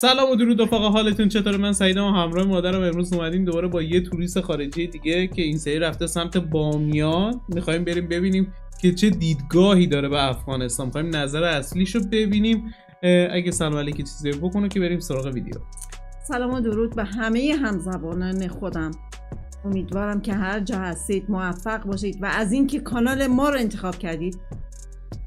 سلام و درود رفقا، حالتون چطوره؟ من سعیدم و همراه مادرم امروز اومدیم دوباره با یه توریست خارجی دیگه که این سری رفته سمت بامیان. میخوایم بریم ببینیم که چه دیدگاهی داره به افغانستان. میخوایم نظر اصلیشو ببینیم. اگه سلام علیکی چیزی بکنه که بریم سراغ ویدیو. سلام و درود به همه همزبانان خودم. امیدوارم که هر جا هستید موفق باشید و از اینکه کانال ما رو انتخاب کردید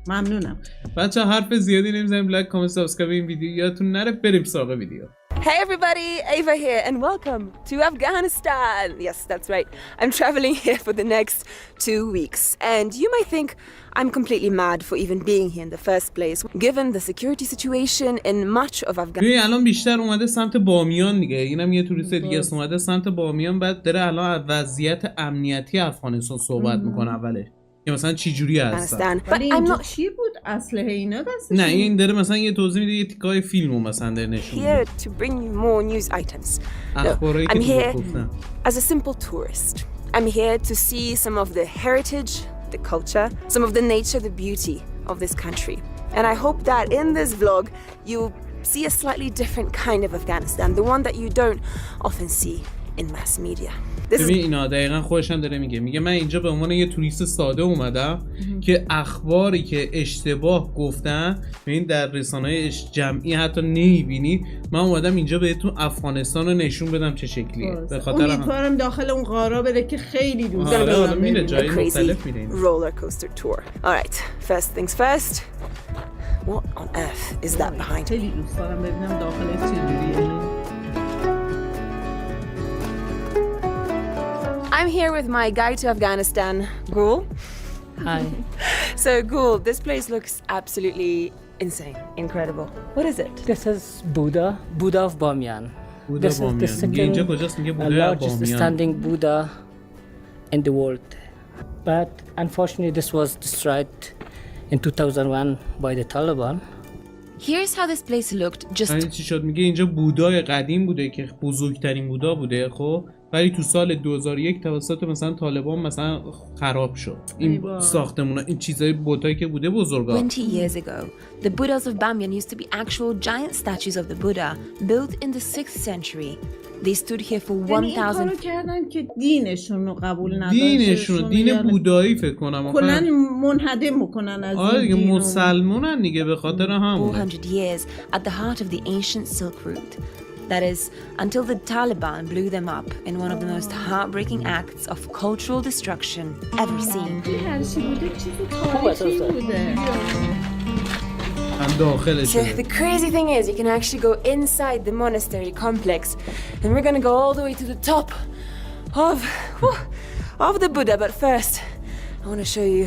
ممنونم. بچه حرف زیادی نمیزنیم، لایک کامنت سابسکرایب این ویدیو یادتون نره. بریم سراغ ویدیو. Hey everybody, Ava here and welcome to Afghanistan. Yes, that's right. I'm traveling here for the next 2 weeks. And you might think I'm completely mad for even being here in the first place, given the security situation in much of Afghanistan. الان بیشتر اومده سمت بامیان دیگه. اینم یه توریست دیگه است اومده سمت بامیان، بعد داره الان وضعیت امنیتی افغانستان صحبت میکنه اولش. که مثلا چی جوری هستن. ولی اینجا چی بود اسلحه اینا دستش؟ نه این داره مثلا یه توضیح میده، یه تیکای فیلمو مثلا داره نشون میده. Here to bring you more news items. اخباری I'm که here گفتم. as a simple tourist. I'm here to see some of the heritage, the culture, some of the nature, the beauty of this country. And I hope that in this vlog you'll see a slightly different kind of Afghanistan, the one that you don't often see in mass media. ببین اینا دقیقا خودش هم داره میگه من اینجا به عنوان یه توریست ساده اومدم که اخباری که اشتباه گفتن ببین در رسانه‌های جمعی حتی نمیبینید. من اومدم اینجا بهتون افغانستان رو نشون بدم چه شکلیه. به خاطر امیدوارم داخل اون غارا بره که خیلی دوست دارم. میره A جای crazy مختلف میره. roller coaster tour. All right, first things first. What on earth is that behind me? خیلی دوست دارم ببینم داخلش چجوریه. I'm here with my guide to Afghanistan, Gul. Hi. So, Gul, this place looks absolutely insane, incredible. What is it? This is Buddha of Bamiyan. بودا This is the بامیان. میگه اینجا کجاست؟ میگه بودا largest بامیان. standing Buddha in the world. But unfortunately, this was destroyed in 2001 by the Taliban. Here's how this place looked just یعنی چی شد؟ میگه اینجا بودای قدیم بوده که بزرگترین بودا بوده، خب ولی تو سال 2001 توسط مثلا طالبان مثلا خراب شد. این ساختمونا، این چیزای بوتایی که بوده بزرگا. 20 years ago, the Buddhas of Bamiyan used to be actual giant statues of the Buddha built in the 6th century. They stood here for 1000 این کارو کردن که دینشون رو قبول نداشت. دینشون دین بودایی فکر کنم. کلا منهدم میکنن از آره دیگه دین. مسلمانن دیگه به خاطر همون. 400 years at the heart of the ancient Silk Route. That is, until the Taliban blew them up in one of the most heartbreaking acts of cultural destruction ever seen. هر چی بوده چیزی تاریخی بوده. داخلش. So the crazy thing is you can actually go inside the monastery complex and we're gonna go all the way to the top of the Buddha. But first I want to show you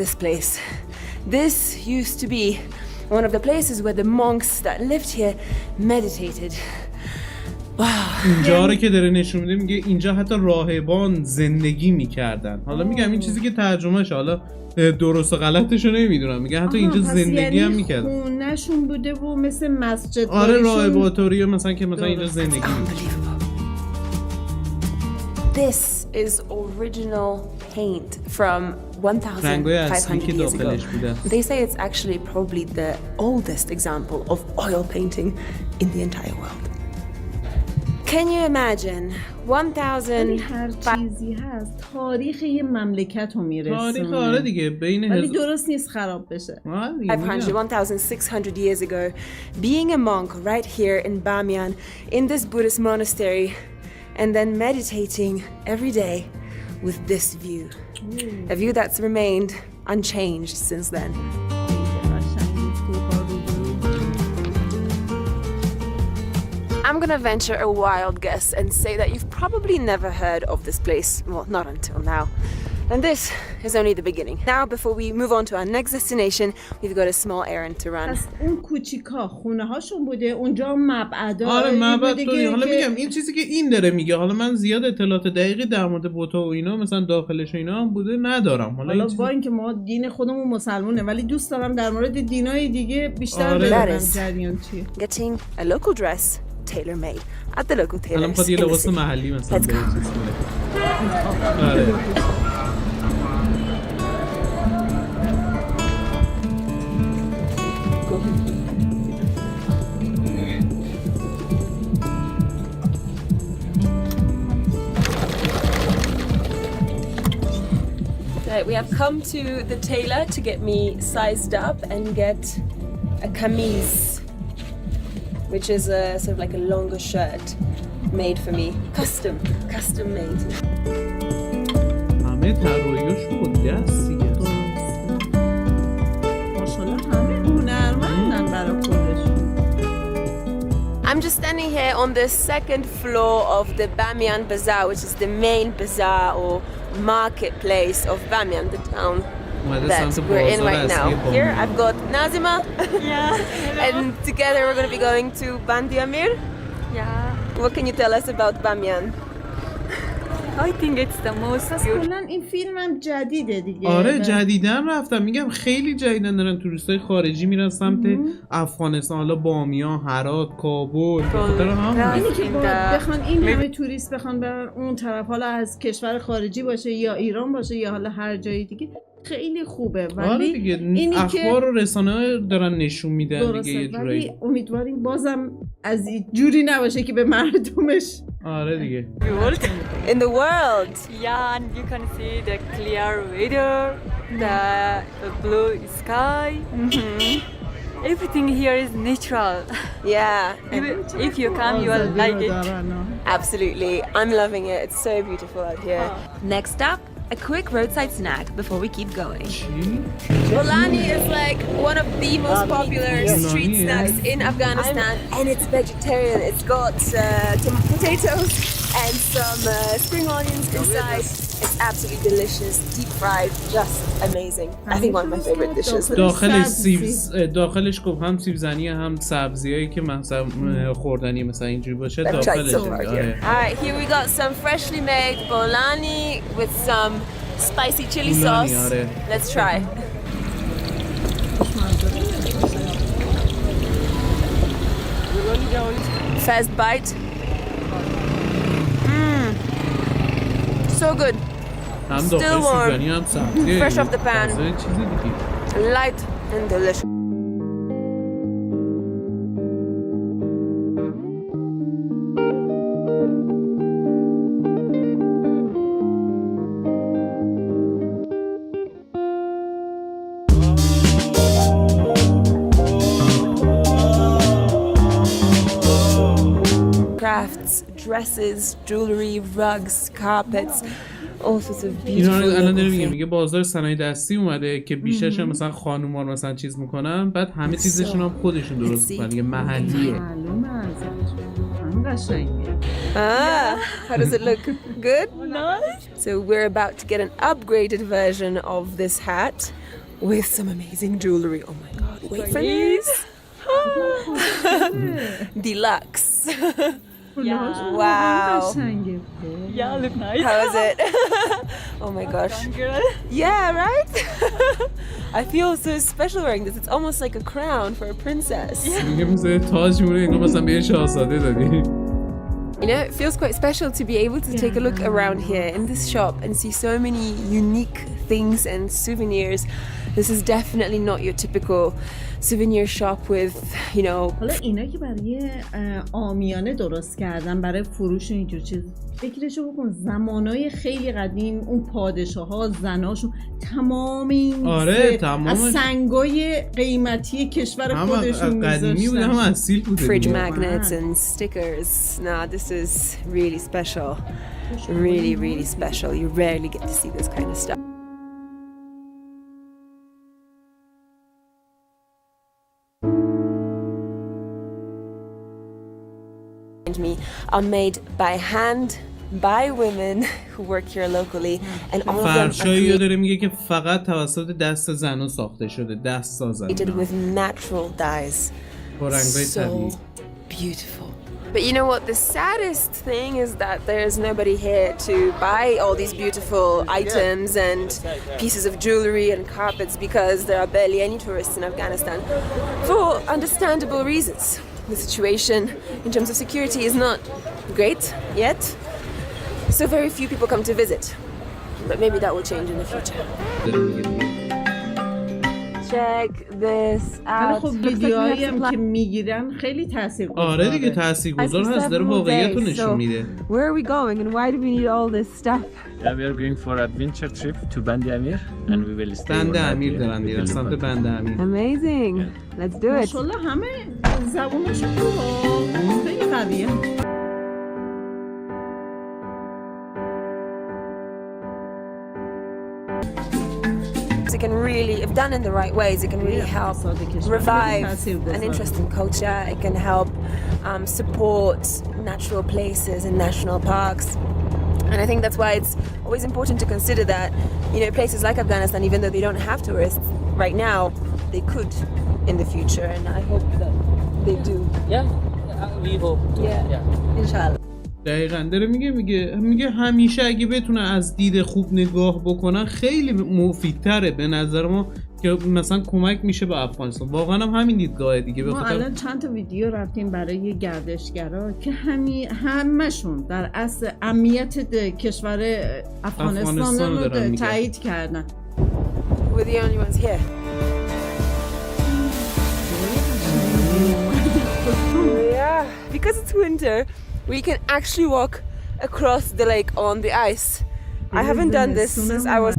this place. This used to be one of the places where the monks that lived here meditated. Wow. اینجا رو که داره نشون میده، میگه اینجا حتی راهبان زندگی میکردن. حالا میگم این چیزی که ترجمهش حالا درست و غلطش رو نمیدونم. میگه حتی اینجا زندگی هم میکردن. خونه‌شون بوده و مثل مسجد. آره راهباتوری مثلا که مثلا اینجا زندگی میکردن. This is original paint from 1,500 years ago. They say it's actually probably the oldest example of oil painting in the entire world. Can you imagine 1000 هر چیزی هست تاریخ یه مملکت رو میرسونه. تاریخ آره دیگه بین ولی درست نیست خراب بشه. 1,600 years ago, being a monk right here in Bamiyan, in this Buddhist monastery, and then meditating every day with this view. A view that's remained unchanged since then. I'm gonna venture a wild guess and say that you've probably never heard of this place. Well, not until now. And this is only the beginning. Now, before we move on to our next destination, we've got a small errand to run. پس اون کوچیکا خونه هاشون بوده، اونجا مبعدا. آره مبعد توری. حالا میگم این چیزی که این داره میگه، حالا من زیاد اطلاعات دقیقی در مورد بوتا و اینا مثلا داخلش و اینا هم بوده ندارم. حالا با اینکه ما دین خودمون مسلمونه ولی دوست دارم در مورد دینای دیگه بیشتر بدونم جریان چیه. Getting a local dress tailor-made at the local tailor. الان خود یه لباس محلی مثلا Let's go. آره. Right, we have come to the tailor to get me sized up and get a camise, which is a sort of like a longer shirt made for me. Custom made. همه طراحیاش بود دست دیگه. ماشاءالله همه هنرمندن برای خودشون. I'm just standing here on the second floor of the Bamiyan Bazaar, which is the main bazaar or marketplace of Bamiyan, the town that we're in right now. Here I've got Nazima. Yeah. And together we're going to be going to Bandi Amir. Yeah. What can you tell us about Bamiyan? I think it's the most beautiful. کلا این فیلم هم جدیده دیگه. آره جدیدن رفتم، میگم خیلی جدیدن دارن توریستای خارجی میرن سمت افغانستان، حالا بامیان، هرات، کابل. اینی که بخوان این همه توریست بخوان برن اون طرف، حالا از کشور خارجی باشه یا ایران باشه یا حالا هر جای دیگه، خیلی خوبه. ولی آره دیگه اینی اخبار که و رسانه دارن نشون میدن دیگه یه جورایی. ولی امیدواریم بازم از این جوری نباشه که به مردمش. آره دیگه. In the world. Yeah, and you can see the clear weather, the blue sky. Everything here is natural. Yeah. If you come, you will like it. Absolutely. I'm loving it. It's so beautiful out here. Next up, a quick roadside snack before we keep going. Bolani is like one of the most popular street snacks in Afghanistan, and it's vegetarian. It's got some potatoes and some spring onions inside. It's absolutely delicious, deep fried, just amazing. I think one of my favorite dishes. داخلش گفت هم سیبزنی هم سبزیایی که مثلا خوردنی مثلا اینجوری باشه داخلش. Alright, here we got some freshly made bolani with some spicy chili sauce. Let's try. First bite. So good. Still warm. Fresh off the pan. Light and delicious. Crafts, dresses, jewelry, rugs, carpets, all sorts of beautiful. الان داره میگه بازار صنایع دستی اومده که بیشترش مثلا خانوما مثلا چیز میکنن، بعد همه چیزشون هم خودشون درست میکنن، دیگه محلیه. How does it look? Good? Nice. So we're about to get an upgraded version of this hat with some amazing jewelry. Oh my god, wait for this. Deluxe. Wow. Yeah, look nice. How is it? Oh my gosh. Yeah, right? I feel so special wearing this. It's almost like a crown for a princess. میگه مثلا تاج مونه انگار مثلا به شاهزاده دادی. You know, it feels quite special to be able to take a look around here in this shop and see so many unique things and souvenirs. This is definitely not your typical souvenir shop with, you know. حالا اینا که برای عامیانه درست کردن برای فروش اینجور چیز، فکرشو بکن زمانای خیلی قدیم اون پادشاها زناشون تمام این از سنگای قیمتی کشور خودشون قدیمی بوده، هم اصیل بوده. Fridge magnets and stickers. Nah, this is really special. Really, really special. You rarely get to see this kind of stuff. Me are made by hand by women who work here locally and all of them فرشایی داره میگه که فقط توسط دست زنها ساخته شده، دست سازن with natural dyes. با رنگ‌های طبیعی. Beautiful. But you know what, the saddest thing is that there's nobody here to buy all these beautiful items and pieces of jewelry and carpets because there are barely any tourists in Afghanistan for understandable reasons. The situation in terms of security is not great yet, so very few people come to visit. But maybe that will change in the future. check this out. خب ویدیوهایی هم که میگیرن خیلی تاثیرگذاره. آره دیگه تاثیرگذار هست، داره واقعیت رو نشون میده. Where are we going and why do we need all this stuff? Yeah, we are going for adventure trip to Band Amir and we will stay. بند امیر دارن دیرن سمت بند امیر. Amazing. Let's do it. ماشاءالله همه زبونشون خوبه. خیلی قویه. It can really, if done in the right ways, it can really help revive an interesting culture. It can help support natural places and national parks. And I think that's why it's always important to consider that, you know, places like Afghanistan, even though they don't have tourists right now, they could in the future. And I hope that they do. Yeah, we hope. Yeah. Inshallah. دقیقاً داره میگه همیشه اگه بتونه از دید خوب نگاه بکنن خیلی مفیدتره به نظر ما که مثلا کمک میشه به افغانستان. واقعا هم همین دیدگاه دیگه. ما الان چند تا ویدیو رفتیم برای گردشگرا که همشون در اصل امنیت کشور افغانستان رو تایید کردن. We're the only ones here. Yeah, because it's winter, we can actually walk across the lake on the ice. I haven't done this since I was...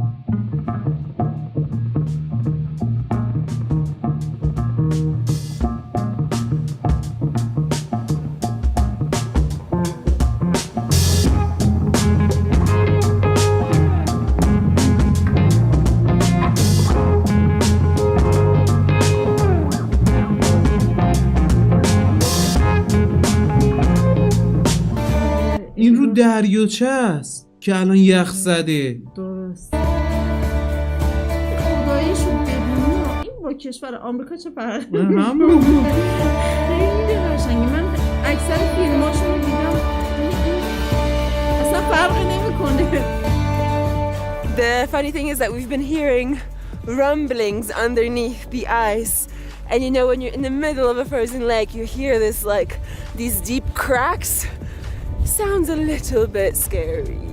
این رو دریاچه است که الان یخ زده. درست. خداییشو ببینیم این با کشور آمریکا چه فرقی داره؟ خیلی قشنگه. من اکثر فیلماشو رو دیدم اصلا فرقی نمیکنه. The funny thing is that we've been hearing rumblings underneath the ice. And you know when you're in the middle of a frozen lake you hear this like these deep cracks. Sounds a little bit scary.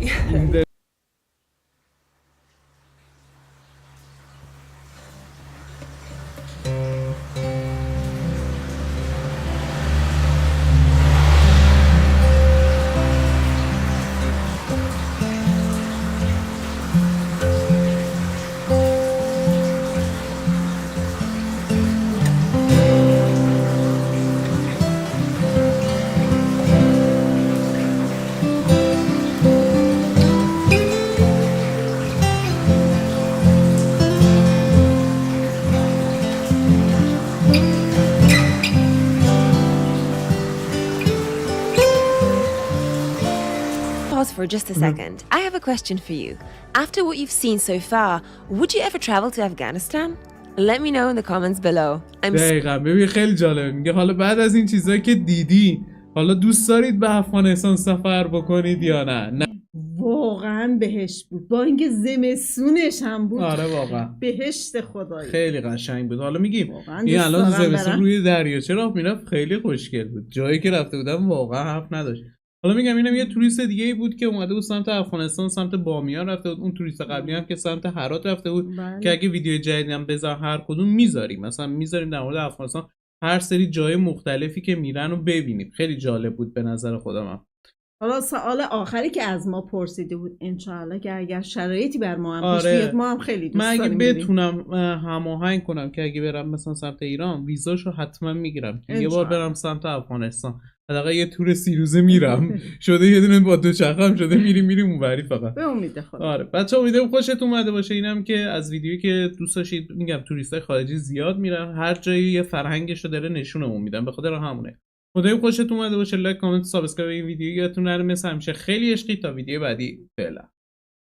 Pause for just a second. I have a question for you. After what you've seen so far, would you ever travel to Afghanistan? Let me know in the comments below. دقیقاً. ببین خیلی جالبه. میگه حالا بعد از این چیزایی که دیدی حالا دوست دارید به افغانستان سفر بکنید یا نه؟ واقعا بهشت بود. با اینکه زمستونش هم بود. آره واقعا بهشت خدایی. خیلی قشنگ بود. حالا میگیم این الان زمستون روی دریاچه راه میرفت خیلی خوشگل بود. جایی که رفته بودم واقعا حرف نداشت. حالا میگم اینم یه توریست دیگه ای بود که اومده بود سمت افغانستان، سمت بامیان رفته بود. اون توریست قبلی هم که سمت هرات رفته بود. که اگه ویدیو جدیدی هم بذارم هر کدوم میذاریم، مثلا میذاریم در مورد افغانستان هر سری جای مختلفی که میرن و ببینیم. خیلی جالب بود به نظر خودم. حالا سوال آخری که از ما پرسیده بود، انشالله که اگر شرایطی بر ما هم پیش بیاد ما هم خیلی دوست داریم. من اگه بتونم هماهنگ کنم که اگه برم مثلا سمت ایران ویزاشو حتما میگیرم که یه بار برم سمت افغانستان. حداقل یه تور 30 روزه میرم. شده یه دونه با دوچرخه‌ام شده میریم اونوری فقط. به امید خدا. آره بچه‌ها امیدوارم خوشتون اومده باشه. اینم که از ویدیویی که دوست داشتید، میگم توریستای خارجی زیاد میرن، هر جایی یه فرهنگشو داره نشونمون میدن، به خاطر همونه. امیدوارم خوشتون اومده باشه. لایک، کامنت، سابسکرایب این ویدیو یادتون نره. مثل همیشه خیلی عشقی. تا ویدیو بعدی فعلا.